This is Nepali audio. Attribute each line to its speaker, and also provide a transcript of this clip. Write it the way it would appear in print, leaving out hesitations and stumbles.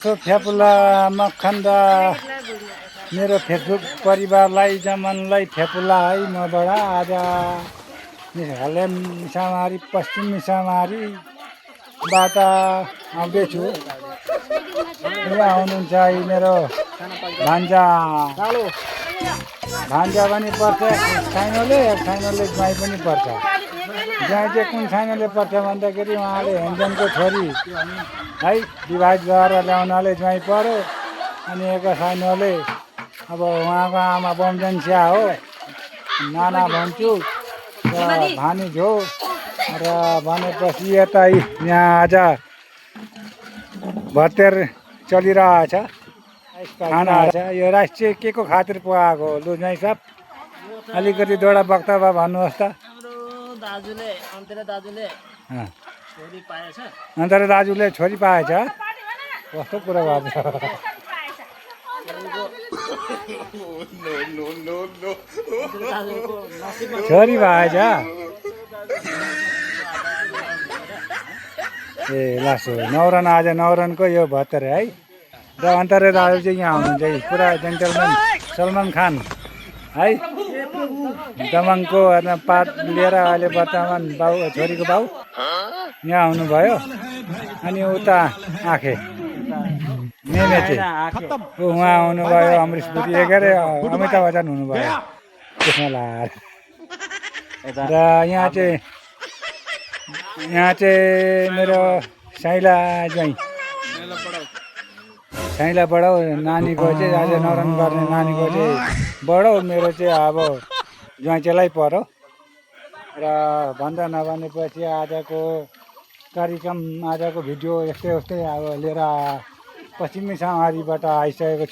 Speaker 1: फ्यापुला मखन्दा मेरो फेसबुक परिवारलाई जमनलाई फ्यापुला है मबाट आज हालै मिसामारी पश्चिम मिसामारीबाट आउँदैछु। यहाँ हुनुहुन्छ मेरो भान्जा पनि पर्छ साइनोले ज्वाइँ पनि पर्छ। ज्वाइँ चाहिँ कुन साइनोले पर्छ भन्दाखेरि उहाँले हेन्जनको छोरी है विवाहित गरेर ल्याउनाले ज्वाइँ पर्यो। अनि एक साइनोले अब उहाँको आमा बमजन स्या हो नाना भन्छु र भानिज हो र भनेपछि यता यहाँ आज भतेर चलिरहेछ खाना छ। यो राइस चाहिँ के को खातिर पकाएको हो लु ज्वाइँ साहब अलिकति दुईवटा वक्तव्य भन्नुहोस् त। अन्तरे दाजुले छोरी पाएछ कस्तो कुरा गर्छ। छोरी भएछ ए लासो नौरन आज नौरनको यो भत्तर है। र अन्तरे दाजु चाहिँ यहाँ हुनुहुन्छ पुरा जेन्टलम्यान सलमान खान है दमङको पात लिएर अहिले वर्तमान बाउ छोरीको बाउ यहाँ हुनुभयो। अनि उता आँखे मेमेचे उहाँ हुनुभयो अमरिस पुरी एघारे अमिताभ बच्चन हुनुभयो त्यसमा लाएर। र यहाँ चाहिँ मेरो साइला ज्वाइँ साइला बडाउ नानीको चाहिँ आज नौरन गर्ने नानीको चाहिँ बडाउ मेरो चाहिँ अब ज्वाइँ चैँलाई पर्यो। र भन्दा नभनेपछि आजको कार्यक्रम आजको भिडियो यस्तै अब लिएर पश्चिमी समाजबाट आइसकेको छु।